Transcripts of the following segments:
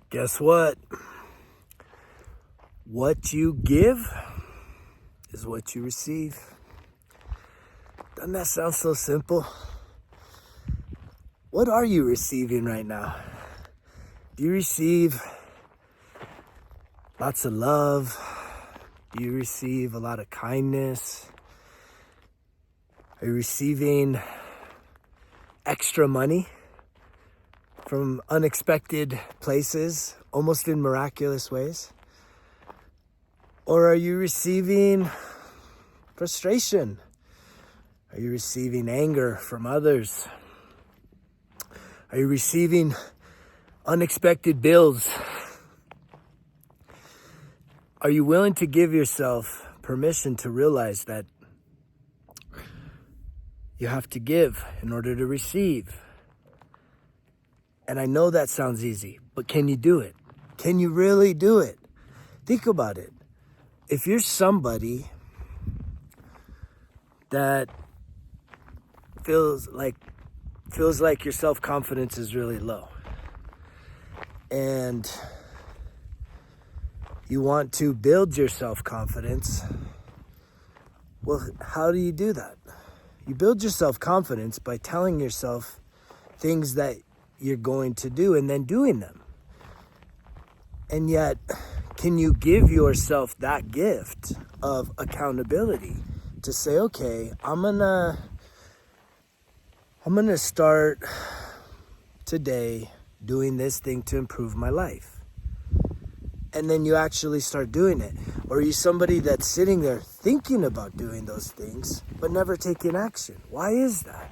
Guess what? What you give is what you receive. Doesn't that sound so simple? What are you receiving right now? Do you receive lots of love? Do you receive a lot of kindness? Are you receiving extra money from unexpected places, almost in miraculous ways? Or are you receiving frustration? Are you receiving anger from others? Are you receiving unexpected bills? Are you willing to give yourself permission to realize that you have to give in order to receive? And I know that sounds easy, but can you do it? Can you really do it? Think about it. If you're somebody that feels like your self-confidence is really low, and you want to build your self-confidence, well, how do you do that? You build your self-confidence by telling yourself things that you're going to do and then doing them. And yet, can you give yourself that gift of accountability to say, okay, I'm gonna start today doing this thing to improve my life. And then you actually start doing it. Or are you somebody that's sitting there thinking about doing those things, but never taking action? Why is that?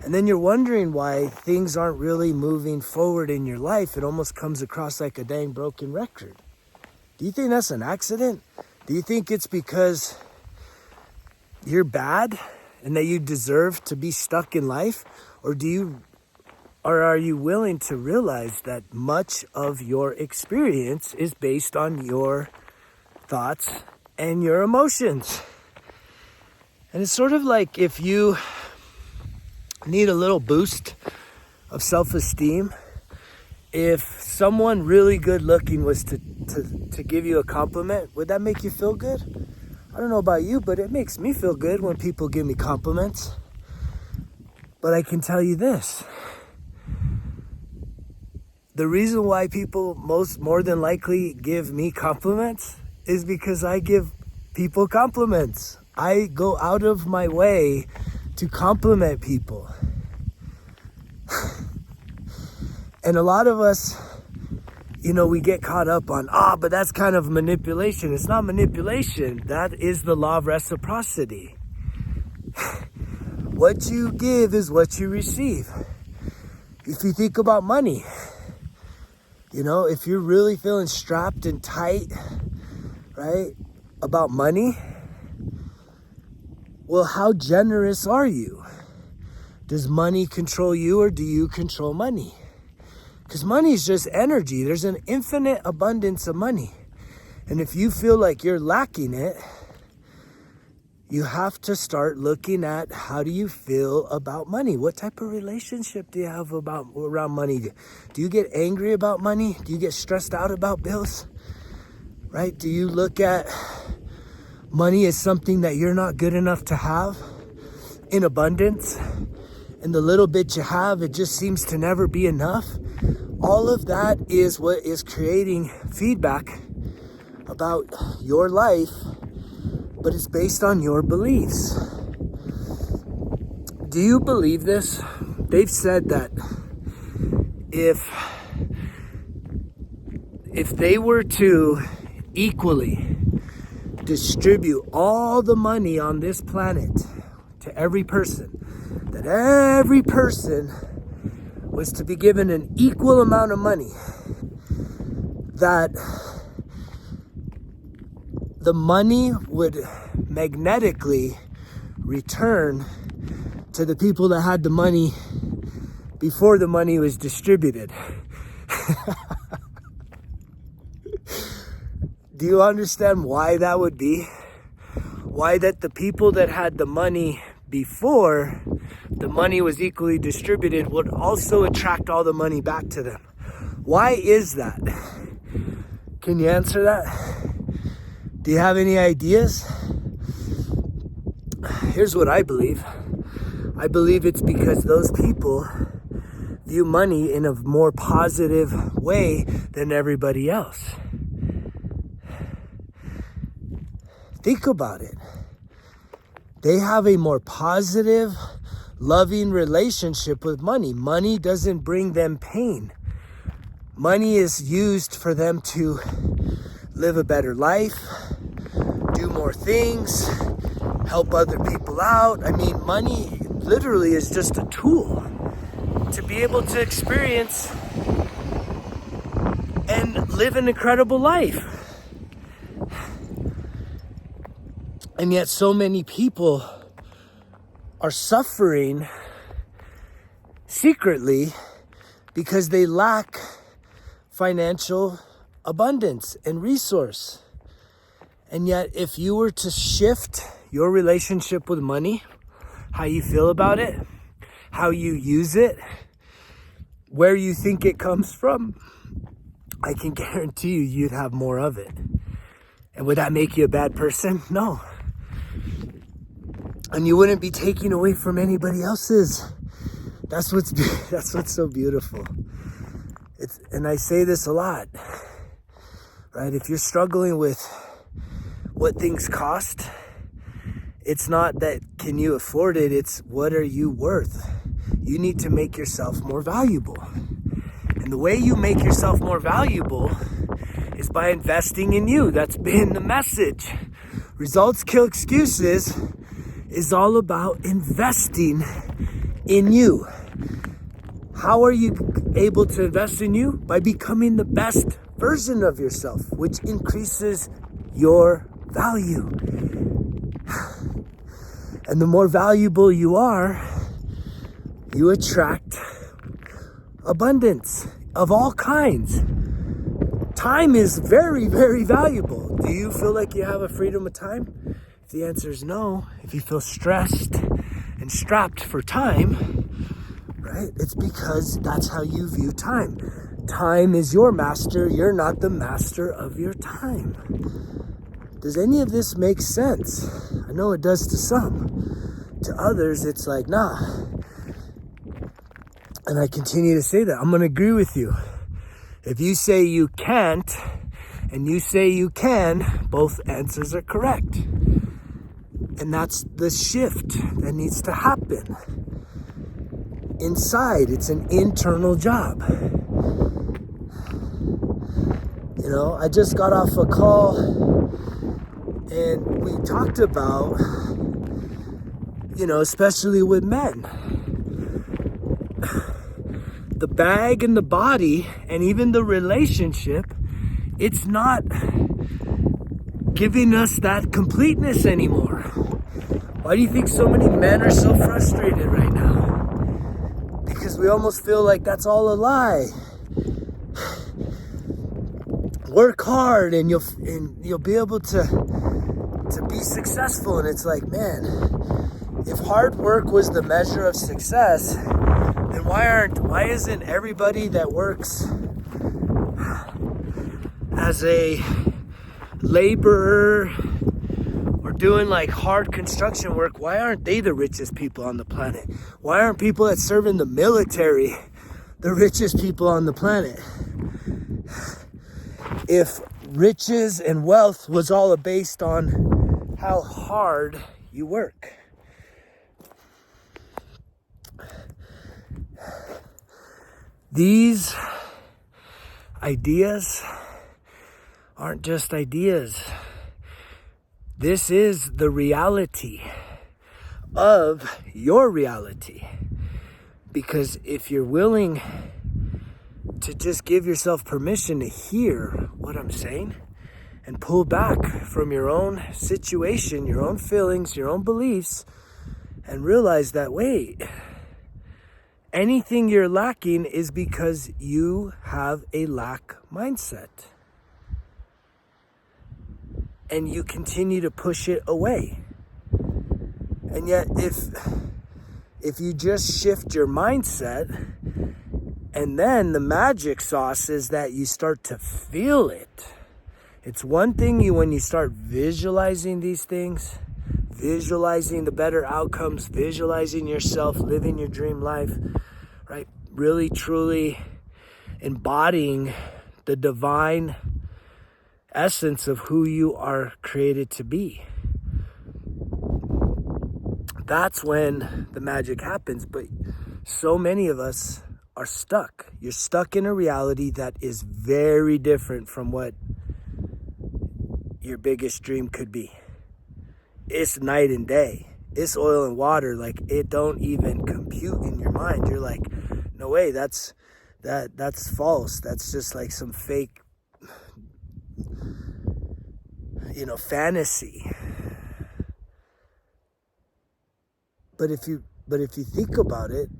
And then you're wondering why things aren't really moving forward in your life. It almost comes across like a dang broken record. Do you think that's an accident? Do you think it's because you're bad and that you deserve to be stuck in life? Or are you willing to realize that much of your experience is based on your thoughts and your emotions? And it's sort of like if you need a little boost of self-esteem, if someone really good looking was to give you a compliment, would that make you feel good? I don't know about you, but it makes me feel good when people give me compliments. But I can tell you this. The reason why people more than likely give me compliments is because I give people compliments. I go out of my way to compliment people. And a lot of us, we get caught up on, but that's kind of manipulation. It's not manipulation. That is the law of reciprocity. What you give is what you receive. If you think about money, if you're really feeling strapped and tight, right, about money, well, how generous are you? Does money control you, or do you control money? Because money is just energy. There's an infinite abundance of money. And if you feel like you're lacking it, you have to start looking at, how do you feel about money? What type of relationship do you have around money? Do you get angry about money? Do you get stressed out about bills? Right? Do you look at money as something that you're not good enough to have in abundance? And the little bit you have, it just seems to never be enough. All of that is what is creating feedback about your life, but it's based on your beliefs. Do you believe this? They've said that if they were to equally distribute all the money on this planet to every person, that every person was to be given an equal amount of money, that the money would magnetically return to the people that had the money before the money was distributed. Do you understand why that would be? Why that the people that had the money before the money was equally distributed would also attract all the money back to them? Why is that? Can you answer that? Do you have any ideas? Here's what I believe. I believe it's because those people view money in a more positive way than everybody else. Think about it. They have a more positive, loving relationship with money. Money doesn't bring them pain. Money is used for them to live a better life, do more things, help other people out. I mean, money literally is just a tool to be able to experience and live an incredible life. And yet so many people are suffering secretly because they lack financial abundance and resource. And yet if you were to shift your relationship with money, how you feel about it, how you use it, where you think it comes from, I can guarantee you'd have more of it. And would that make you a bad person? No. And you wouldn't be taking away from anybody else's. That's what's so beautiful. And I say this a lot, right? If you're struggling with what things cost, it's not that can you afford it, it's what are you worth? You need to make yourself more valuable. And the way you make yourself more valuable is by investing in you. That's been the message. Results kill excuses is all about investing in you. How are you able to invest in you? By becoming the best version of yourself, which increases your value. And the more valuable you are, you attract abundance of all kinds. Time is very, very valuable. Do you feel like you have a freedom of time? If the answer is no, if you feel stressed and strapped for time, right? It's because that's how you view time. Time is your master. You're not the master of your time. Does any of this make sense? I know it does to some. To others, it's like, nah. And I continue to say that. I'm going to agree with you. If you say you can't and you say you can, both answers are correct. And that's the shift that needs to happen. Inside, it's an internal job. You know, I just got off a call and we talked about, you know, especially with men, the bag and the body and even the relationship, it's not giving us that completeness anymore. Why do you think so many men are so frustrated right now? Because we almost feel like that's all a lie. Work hard and you'll be able to be successful. And it's like, man, if hard work was the measure of success, then why isn't everybody that works as a laborer or doing like hard construction work, why aren't they the richest people on the planet? Why aren't people that serve in the military the richest people on the planet? If riches and wealth was all based on how hard you work. These ideas aren't just ideas. This is the reality of your reality. Because if you're willing to just give yourself permission to hear what I'm saying and pull back from your own situation, your own feelings, your own beliefs, and realize that, wait, anything you're lacking is because you have a lack mindset. And you continue to push it away. And yet if you just shift your mindset And then the magic sauce is that you start to feel it. It's one thing when you start visualizing these things, visualizing the better outcomes, visualizing yourself living your dream life, right? Really, truly embodying the divine essence of who you are created to be. That's when the magic happens. But so many of us are stuck. You're stuck in a reality that is very different from what your biggest dream could be. It's night and day. It's oil and water. Like, it don't even compute in your mind. You're like, no way, that's false. That's just like some fake, fantasy. But if you think about it,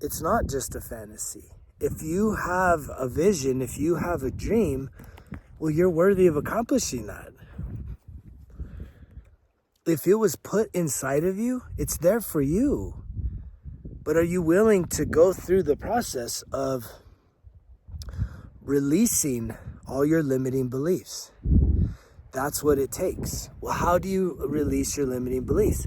it's not just a fantasy. If you have a vision, if you have a dream, well, you're worthy of accomplishing that. If it was put inside of you, it's there for you. But are you willing to go through the process of releasing all your limiting beliefs? That's what it takes. Well, how do you release your limiting beliefs?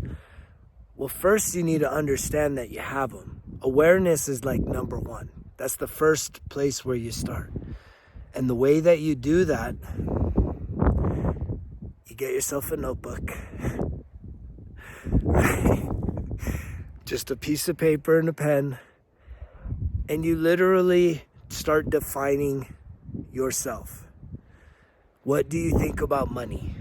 Well, first you need to understand that you have them. Awareness is like number one. That's the first place where you start. And the way that you do that, you get yourself a notebook, right? Just a piece of paper and a pen, and you literally start defining yourself. What do you think about money?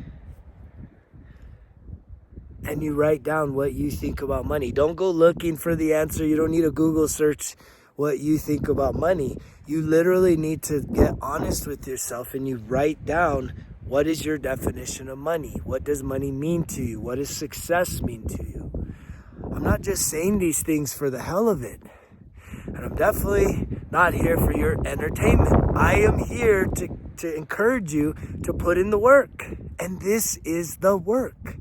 And you write down what you think about money. Don't go looking for the answer. You don't need a Google search what you think about money. You literally need to get honest with yourself, and you write down, what is your definition of money? What does money mean to you? What does success mean to you? I'm not just saying these things for the hell of it. And I'm definitely not here for your entertainment. I am here to encourage you to put in the work. And this is the work.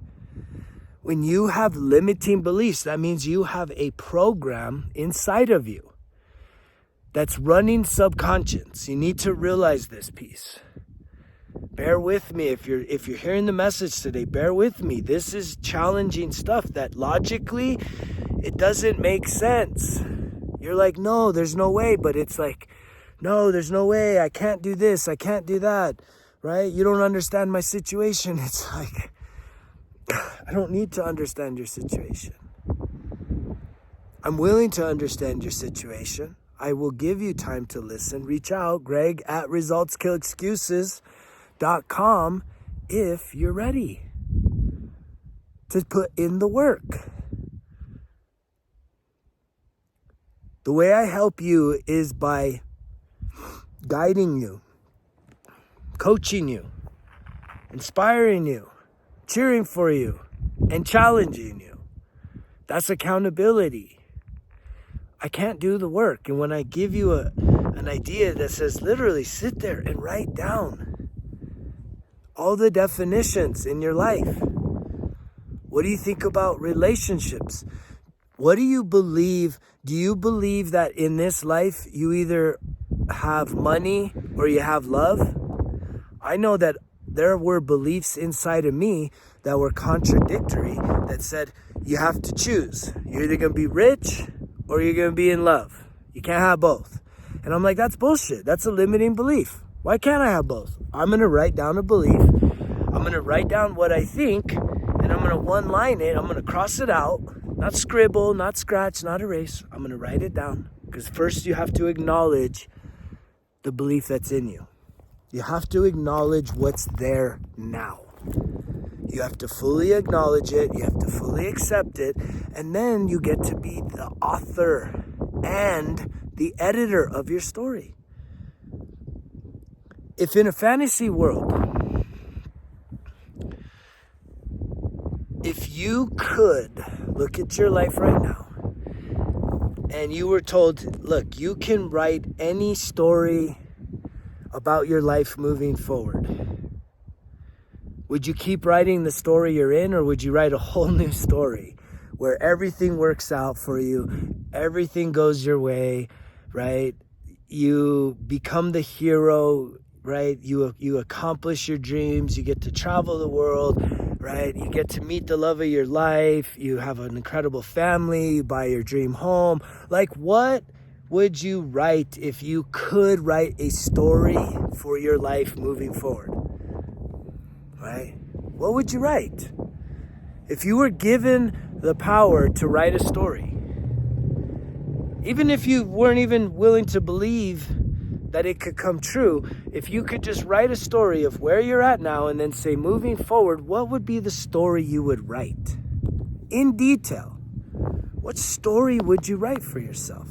When you have limiting beliefs, that means you have a program inside of you that's running subconscious. You need to realize this piece. Bear with me. If you're hearing the message today, bear with me. This is challenging stuff that logically, it doesn't make sense. You're like, no, there's no way. But it's like, no, there's no way. I can't do this. I can't do that. Right? You don't understand my situation. It's like, I don't need to understand your situation. I'm willing to understand your situation. I will give you time to listen. Reach out, Greg at resultskillexcuses.com if you're ready to put in the work. The way I help you is by guiding you, coaching you, inspiring you, cheering for you, and challenging you. That's accountability. I can't do the work. And when I give you an idea that says literally sit there and write down all the definitions in your life. What do you think about relationships? What do you believe? Do you believe that in this life you either have money or you have love? I know that there were beliefs inside of me that were contradictory, that said you have to choose. You're either going to be rich or you're going to be in love. You can't have both. And I'm like, that's bullshit. That's a limiting belief. Why can't I have both? I'm going to write down a belief. I'm going to write down what I think, and I'm going to one line it. I'm going to cross it out. Not scribble, not scratch, not erase. I'm going to write it down. Because first you have to acknowledge the belief that's in you. You have to acknowledge what's there now. You have to fully acknowledge it. You have to fully accept it. And then you get to be the author and the editor of your story. If in a fantasy world, if you could look at your life right now and you were told, look, you can write any story about your life moving forward, would you keep writing the story you're in, or would you write a whole new story where everything works out for you, everything goes your way, right? You become the hero, right? You accomplish your dreams. You get to travel the world, right? You get to meet the love of your life. You have an incredible family. You buy your dream home. Like, what would you write if you could write a story for your life moving forward, right? What would you write? If you were given the power to write a story, even if you weren't even willing to believe that it could come true, if you could just write a story of where you're at now and then say, moving forward, what would be the story you would write? In detail, what story would you write for yourself?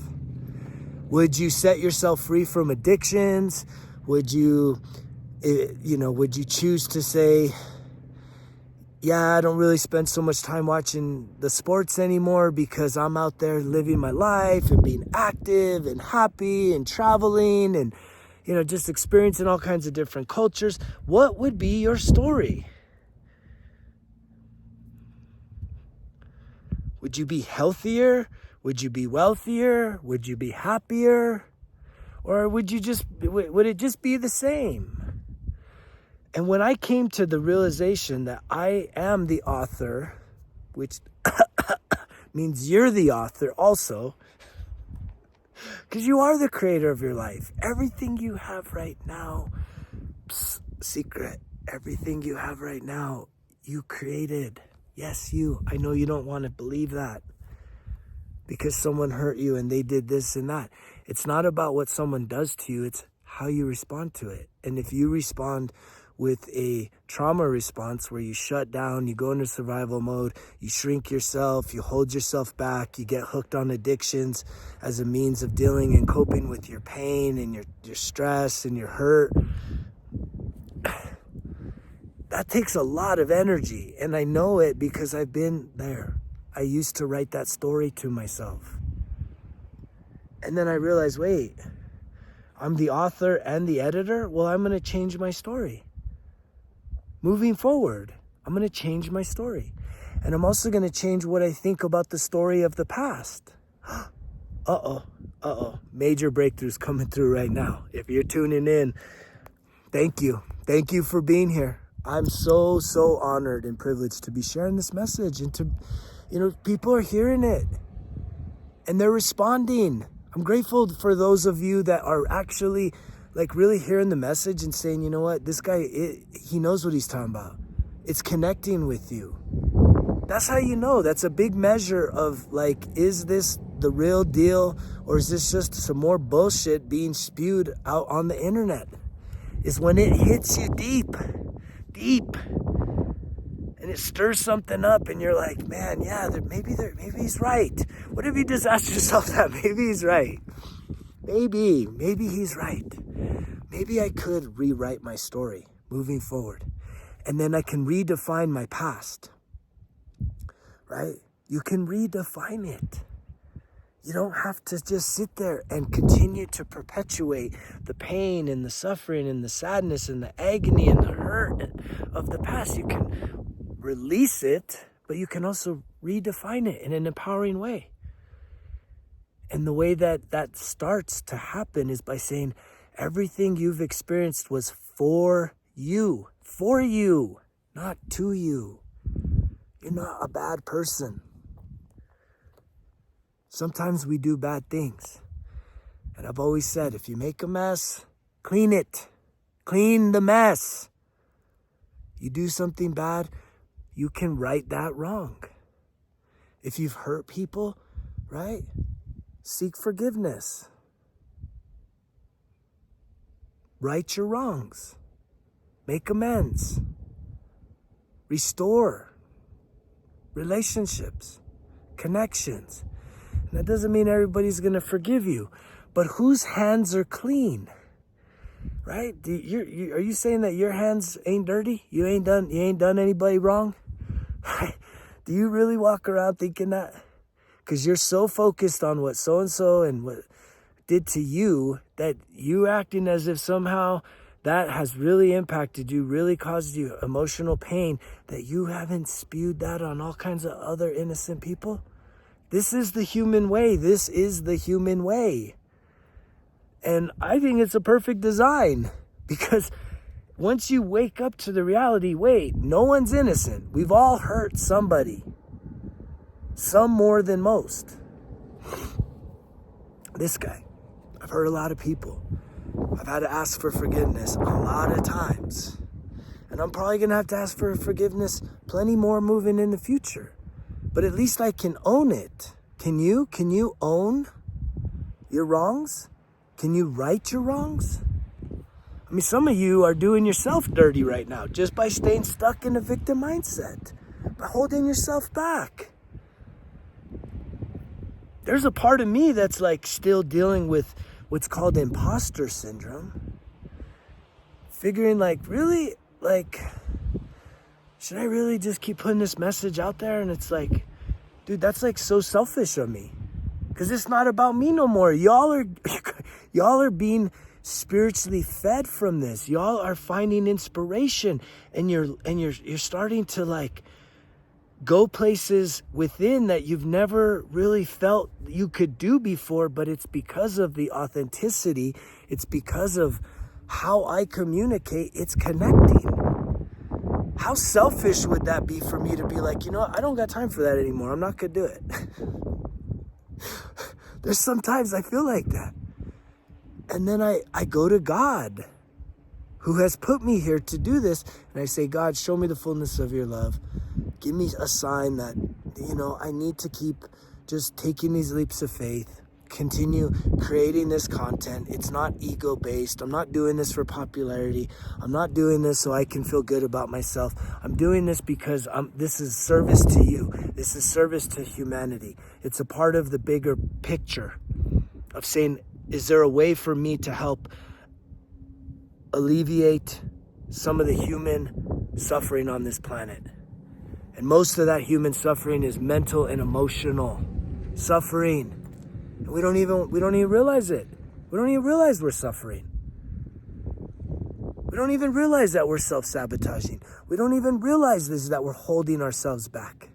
Would you set yourself free from addictions? Would you choose to say, yeah, I don't really spend so much time watching the sports anymore because I'm out there living my life and being active and happy and traveling and, just experiencing all kinds of different cultures? What would be your story? Would you be healthier? Would you be wealthier? Would you be happier? Or would it just be the same? And when I came to the realization that I am the author, which means you're the author also, because you are the creator of your life. Everything you have right now, secret, everything you have right now, you created. Yes, you. I know you don't want to believe that because someone hurt you and they did this and that. It's not about what someone does to you. It's how you respond to it. And if you respond with a trauma response where you shut down, you go into survival mode, you shrink yourself, you hold yourself back, you get hooked on addictions as a means of dealing and coping with your pain and your stress and your hurt. That takes a lot of energy, and I know it because I've been there. I used to write that story to myself. And then I realized, wait, I'm the author and the editor? Well, I'm going to change my story. Moving forward, I'm going to change my story. And I'm also going to change what I think about the story of the past. Major breakthroughs coming through right now. If you're tuning in, thank you. Thank you for being here. I'm so honored and privileged to be sharing this message and to, people are hearing it and they're responding. I'm grateful for those of you that are actually really hearing the message and saying, you know what, this guy, he knows what he's talking about. It's connecting with you. That's how you know. That's a big measure of is this the real deal or is this just some more bullshit being spewed out on the internet? Is when it hits you deep, and it stirs something up and you're like, man, yeah, maybe he's right. What if you just ask yourself that? Maybe he's right. Maybe he's right. Maybe I could rewrite my story moving forward. And then I can redefine my past, right? You can redefine it. You don't have to just sit there and continue to perpetuate the pain and the suffering and the sadness and the agony and the hurt of the past. You can release it, but you can also redefine it in an empowering way. And the way that starts to happen is by saying everything you've experienced was for you, not to you. You're not a bad person. Sometimes we do bad things. And I've always said, if you make a mess, clean it. Clean the mess. You do something bad, you can right that wrong. If you've hurt people, right? Seek forgiveness. Right your wrongs. Make amends. Restore relationships, connections. And that doesn't mean everybody's going to forgive you, but whose hands are clean? Right? Are you saying that your hands ain't dirty? You ain't done anybody wrong? Do you really walk around thinking that? Because you're so focused on what so-and-so and what did to you that you acting as if somehow that has really impacted you, really caused you emotional pain, that you haven't spewed that on all kinds of other innocent people. This is the human way. This is the human way. And I think it's a perfect design, because once you wake up to the reality, wait, no one's innocent. We've all hurt somebody. Some more than most. This guy, I've hurt a lot of people. I've had to ask for forgiveness a lot of times. And I'm probably going to have to ask for forgiveness plenty more moving in the future. But at least I can own it. Can you? Can you own your wrongs? Can you right your wrongs? I mean, some of you are doing yourself dirty right now just by staying stuck in a victim mindset, by holding yourself back. There's a part of me that's like still dealing with what's called imposter syndrome. Figuring like, really? Like, should I really just keep putting this message out there? And it's like, dude, that's like so selfish of me. Because it's not about me no more. Y'all are being spiritually fed from this. Y'all are finding inspiration, and you're starting to like go places within that you've never really felt you could do before, but it's because of the authenticity. It's because of how I communicate. It's connecting. How selfish would that be for me to be like, you know what? I don't got time for that anymore. I'm not gonna do it. There's sometimes I feel like that. And then I go to God, who has put me here to do this. And I say, God, show me the fullness of your love. Give me a sign that, you know, I need to keep just taking these leaps of faith, continue creating this content. It's not ego-based. I'm not doing this for popularity. I'm not doing this so I can feel good about myself. I'm doing this because this is service to you. This is service to humanity. It's a part of the bigger picture of saying, is there a way for me to help alleviate some of the human suffering on this planet? And most of that human suffering is mental and emotional suffering. And we don't even realize it. We don't even realize we're suffering. We don't even realize that we're self-sabotaging. We don't even realize this, that we're holding ourselves back.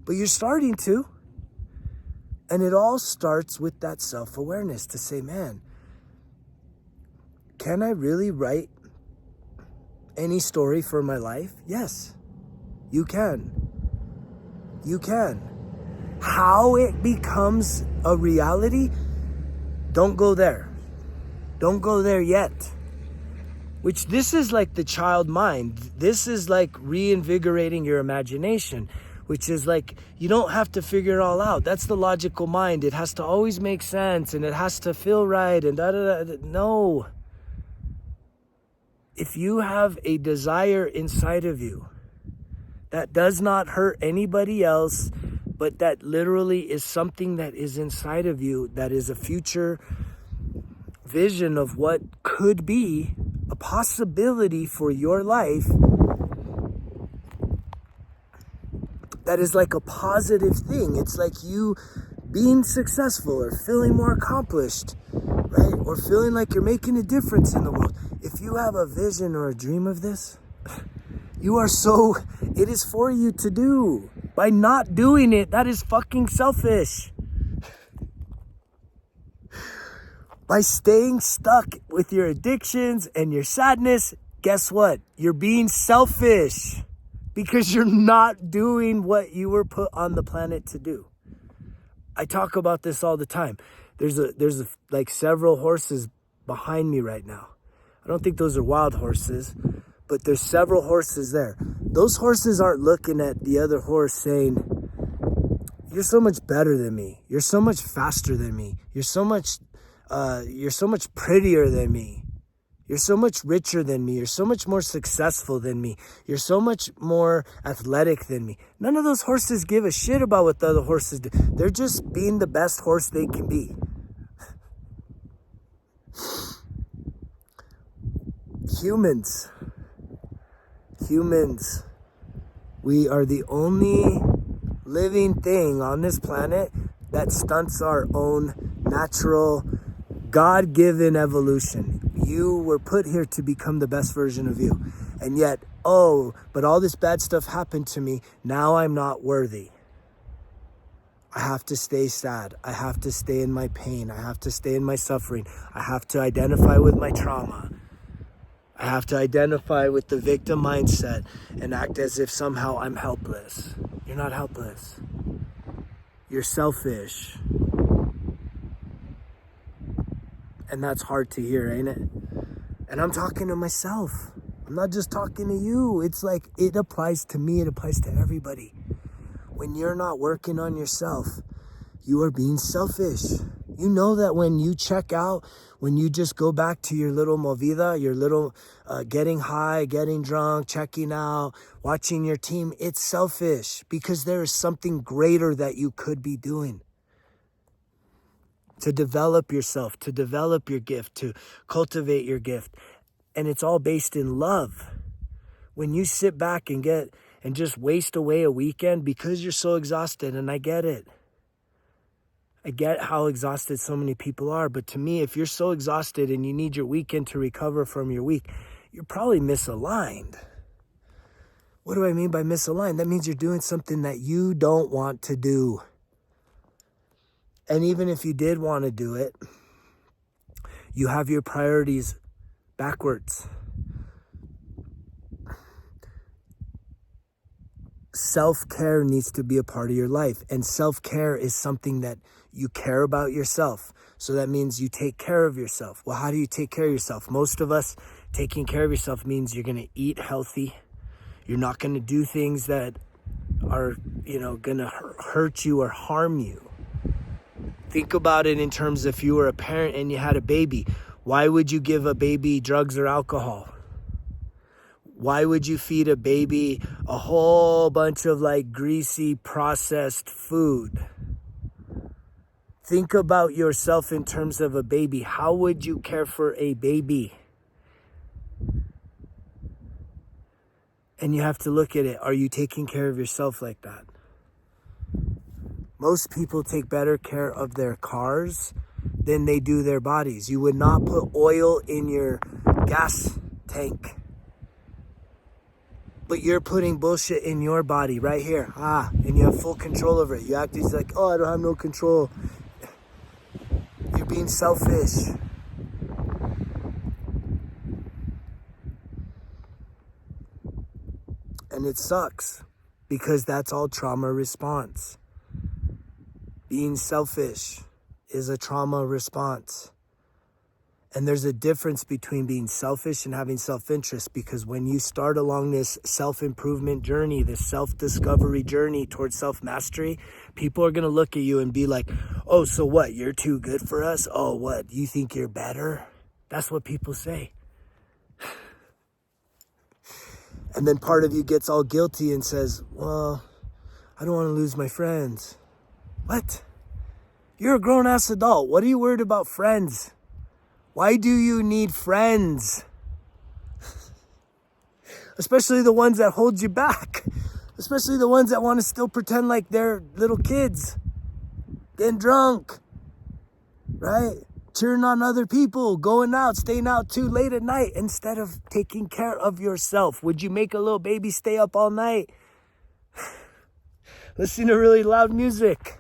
But you're starting to. And it all starts with that self-awareness to say, man, can I really write any story for my life? Yes, you can. You can. How it becomes a reality, don't go there. Don't go there yet. Which this is like the child mind. This is like reinvigorating your imagination, which is like, you don't have to figure it all out. That's the logical mind. It has to always make sense and it has to feel right and da-da-da. No. If you have a desire inside of you that does not hurt anybody else, but that literally is something that is inside of you, that is a future vision of what could be a possibility for your life, that is like a positive thing. It's like you being successful or feeling more accomplished, right? Or feeling like you're making a difference in the world. If you have a vision or a dream of this, it is for you to do. By not doing it, that is fucking selfish. By staying stuck with your addictions and your sadness, guess what? You're being selfish because you're not doing what you were put on the planet to do. I talk about this all the time. There's like several horses behind me right now. I don't think those are wild horses, but there's several horses there. Those horses aren't looking at the other horse saying, you're so much better than me. You're so much faster than me. You're so much prettier than me. You're so much richer than me. You're so much more successful than me. You're so much more athletic than me. None of those horses give a shit about what the other horses do. They're just being the best horse they can be. Humans, we are the only living thing on this planet that stunts our own natural, God-given evolution. You were put here to become the best version of you. And yet, but all this bad stuff happened to me. Now I'm not worthy. I have to stay sad. I have to stay in my pain. I have to stay in my suffering. I have to identify with my trauma. I have to identify with the victim mindset and act as if somehow I'm helpless. You're not helpless. You're selfish. And that's hard to hear, ain't it? And I'm talking to myself. I'm not just talking to you. It's like, it applies to me. It applies to everybody. When you're not working on yourself, you are being selfish. You know that when you check out, when you just go back to your little movida, your little getting high, getting drunk, checking out, watching your team, it's selfish because there is something greater that you could be doing. To develop yourself, to develop your gift, to cultivate your gift. And it's all based in love. When you sit back and just waste away a weekend because you're so exhausted, and I get it. I get how exhausted so many people are, but to me, if you're so exhausted and you need your weekend to recover from your week, you're probably misaligned. What do I mean by misaligned? That means you're doing something that you don't want to do. And even if you did want to do it, you have your priorities backwards. Self-care needs to be a part of your life. And self-care is something that you care about yourself. So that means you take care of yourself. Well, how do you take care of yourself? Most of us, taking care of yourself means you're going to eat healthy. You're not going to do things that are, going to hurt you or harm you. Think about it in terms of if you were a parent and you had a baby. Why would you give a baby drugs or alcohol? Why would you feed a baby a whole bunch of greasy processed food? Think about yourself in terms of a baby. How would you care for a baby? And you have to look at it. Are you taking care of yourself like that? Most people take better care of their cars than they do their bodies. You would not put oil in your gas tank. But you're putting bullshit in your body right here. And you have full control over it. You act like, oh, I don't have no control. You're being selfish. And it sucks because that's all trauma response. Being selfish is a trauma response. And there's a difference between being selfish and having self-interest, because when you start along this self-improvement journey, this self-discovery journey towards self-mastery, people are going to look at you and be like, oh, so what? You're too good for us? Oh, what? You think you're better? That's what people say. And then part of you gets all guilty and says, well, I don't want to lose my friends. What? You're a grown-ass adult. What are you worried about friends? Why do you need friends? Especially the ones that hold you back. Especially the ones that want to still pretend like they're little kids. Getting drunk. Right? Cheering on other people. Going out. Staying out too late at night. Instead of taking care of yourself. Would you make a little baby stay up all night? Listen to really loud music.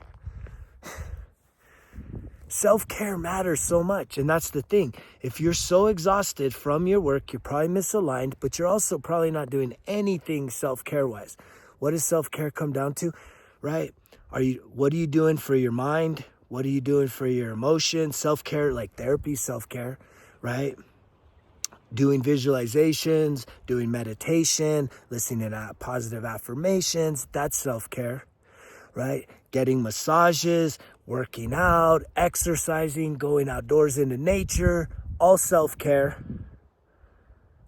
Self-care matters so much. And that's the thing. If you're so exhausted from your work, you're probably misaligned, but you're also probably not doing anything self-care wise. What does self-care come down to? Right? What are you doing for your mind? What are you doing for your emotions? Self-care, like therapy, self-care, right? Doing visualizations, doing meditation, listening to positive affirmations, that's self-care, right? Getting massages, working out, exercising, going outdoors into nature, all self-care,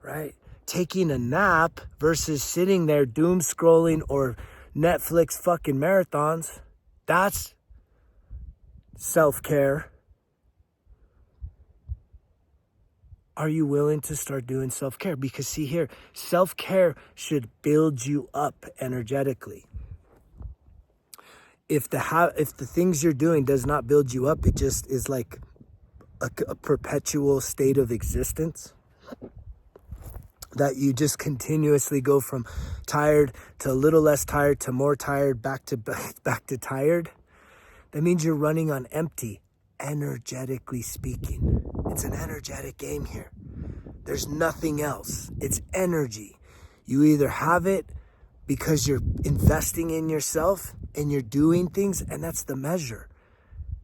right? Taking a nap versus sitting there doom scrolling or Netflix fucking marathons, that's self-care. Are you willing to start doing self-care? Because see here, self-care should build you up energetically. If the things you're doing does not build you up, it just is like a perpetual state of existence that you just continuously go from tired to a little less tired to more tired, back to tired, That means you're running on empty, energetically speaking. It's an energetic game here. There's nothing else. It's energy. You either have it because you're investing in yourself and you're doing things, and that's the measure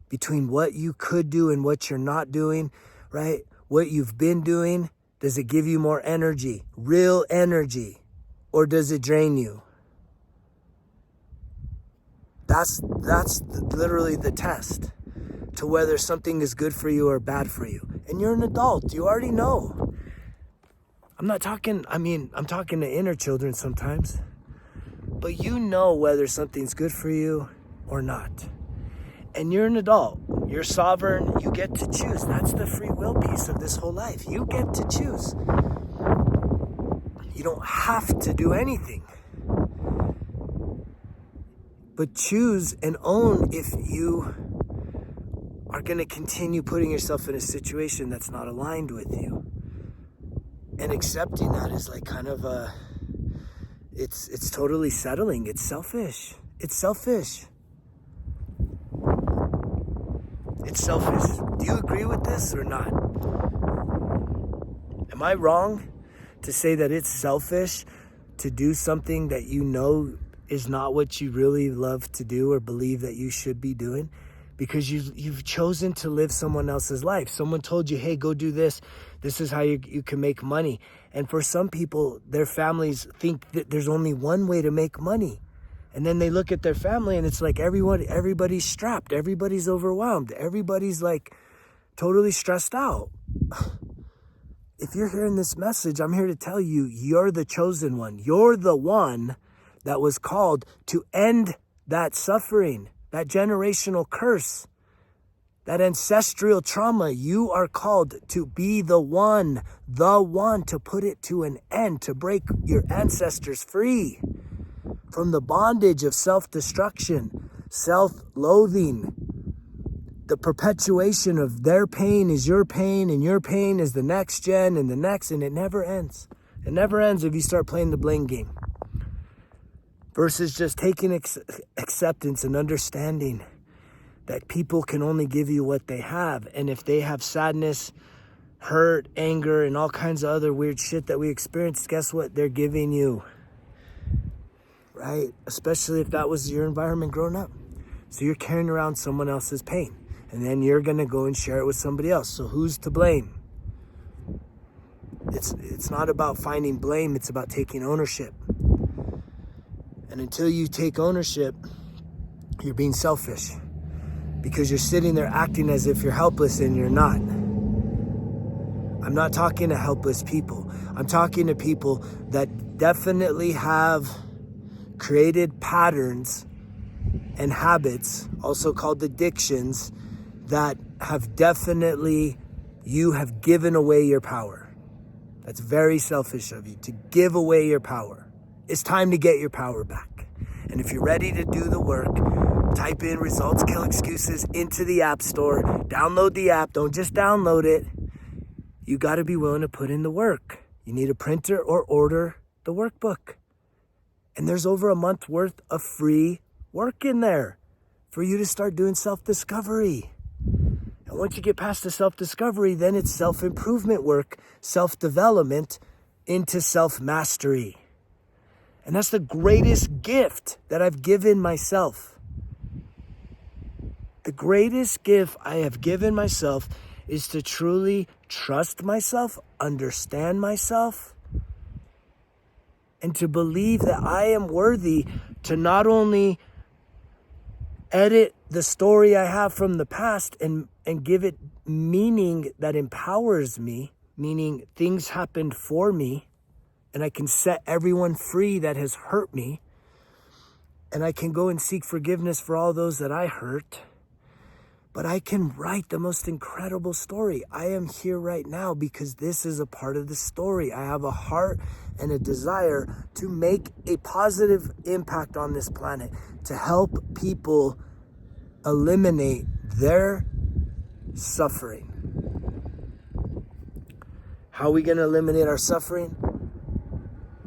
between what you could do and what you're not doing, right? What you've been doing, does it give you more energy, real energy, or does it drain you? That's literally the test to whether something is good for you or bad for you. And you're an adult, you already know. I'm talking to inner children sometimes, but you know whether something's good for you or not. And you're an adult, you're sovereign, you get to choose. That's the free will piece of this whole life. You get to choose. You don't have to do anything. But choose and own if you are going to continue putting yourself in a situation that's not aligned with you. And accepting that is like kind of it's totally settling. It's selfish. It's selfish. It's selfish. Do you agree with this or not? Am I wrong to say that it's selfish to do something that you know is not what you really love to do or believe that you should be doing? Because you've chosen to live someone else's life. Someone told you, hey, go do this. This is how you can make money. And for some people, their families think that there's only one way to make money. And then they look at their family and it's like everybody's strapped. Everybody's overwhelmed. Everybody's like totally stressed out. If you're hearing this message, I'm here to tell you, you're the chosen one. You're the one that was called to end that suffering, that generational curse, that ancestral trauma. You are called to be the one to put it to an end, to break your ancestors free from the bondage of self-destruction, self-loathing. The perpetuation of their pain is your pain, and your pain is the next gen and the next, and it never ends. It never ends if you start playing the blame game. Versus just taking acceptance and understanding that people can only give you what they have. And if they have sadness, hurt, anger, and all kinds of other weird shit that we experience, guess what? They're giving you. Right? Especially if that was your environment growing up. So you're carrying around someone else's pain. And then you're going to go and share it with somebody else. So who's to blame? It's not about finding blame. It's about taking ownership. And until you take ownership, you're being selfish. Because you're sitting there acting as if you're helpless and you're not. I'm not talking to helpless people. I'm talking to people that definitely have created patterns and habits, also called addictions, that have definitely, you have given away your power. That's very selfish of you to give away your power. It's time to get your power back. And if you're ready to do the work, type in Results Kill Excuses into the App Store. Download the app. Don't just download it. You got to be willing to put in the work. You need a printer or order the workbook. And there's over a month worth of free work in there for you to start doing self-discovery. And once you get past the self-discovery, then it's self-improvement work, self-development into self-mastery. And that's the greatest gift that I've given myself. The greatest gift I have given myself is to truly trust myself, understand myself, and to believe that I am worthy to not only edit the story I have from the past and give it meaning that empowers me, meaning things happened for me, and I can set everyone free that has hurt me, and I can go and seek forgiveness for all those that I hurt. But I can write the most incredible story. I am here right now because this is a part of the story. I have a heart and a desire to make a positive impact on this planet, to help people eliminate their suffering. How are we going to eliminate our suffering?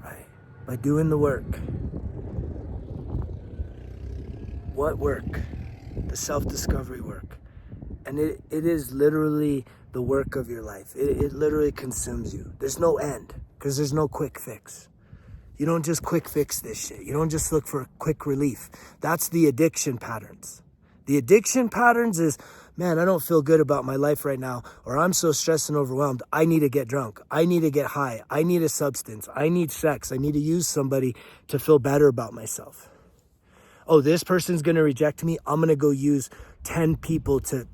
Right, by doing the work. What work? The self-discovery work. And it is literally the work of your life. It literally consumes you. There's no end because there's no quick fix. You don't just quick fix this shit. You don't just look for quick relief. That's the addiction patterns. The addiction patterns is, man, I don't feel good about my life right now, or I'm so stressed and overwhelmed. I need to get drunk. I need to get high. I need a substance. I need sex. I need to use somebody to feel better about myself. Oh, this person's going to reject me. I'm going to go use 10 people to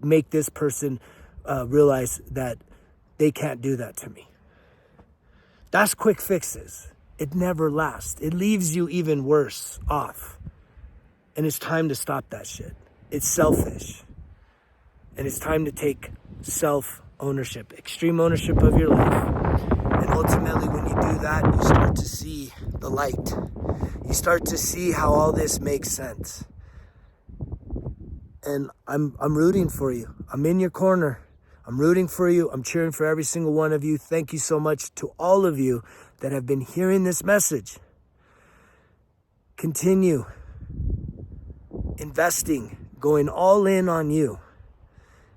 make this person realize that they can't do that to me. That's quick fixes. It never lasts. It leaves you even worse off. And it's time to stop that shit. It's selfish. And it's time to take self-ownership, extreme ownership of your life. And ultimately, when you do that, you start to see the light. You start to see how all this makes sense. And I'm rooting for you. I'm in your corner. I'm rooting for you. I'm cheering for every single one of you. Thank you so much to all of you that have been hearing this message. Continue investing, going all in on you.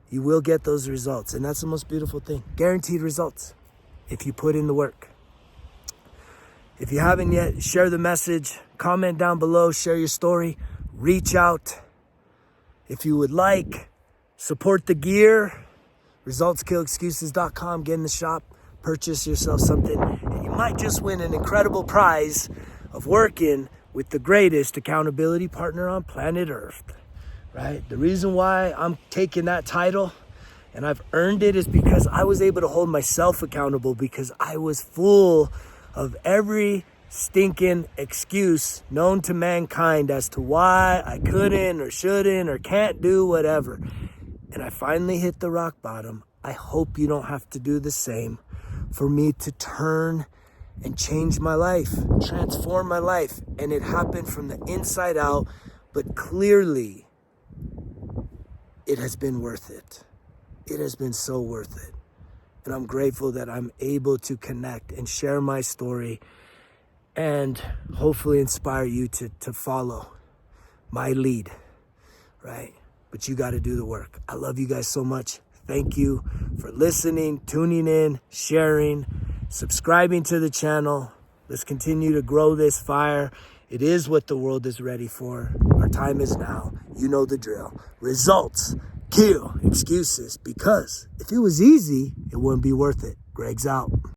You will get those results. And that's the most beautiful thing. Guaranteed results if you put in the work. If you haven't yet, share the message. Comment down below. Share your story. Reach out. If you would like, support the gear. ResultsKillExcuses.com. Get in the shop. Purchase yourself something. And you might just win an incredible prize of working with the greatest accountability partner on planet Earth. Right? The reason why I'm taking that title and I've earned it is because I was able to hold myself accountable, because I was full of every stinking excuse known to mankind as to why I couldn't or shouldn't or can't do whatever. And I finally hit the rock bottom. I hope you don't have to do the same for me to turn and change my life, transform my life. And it happened from the inside out, but clearly it has been worth it. It has been so worth it. And I'm grateful that I'm able to connect and share my story and hopefully inspire you to follow my lead, right? But you got to do the work. I love you guys so much. Thank you for listening, tuning in, sharing, subscribing to the channel. Let's continue to grow this fire. It is what the world is ready for. Our time is now. You know the drill. Results kill excuses, because if it was easy, it wouldn't be worth it. Greg's out.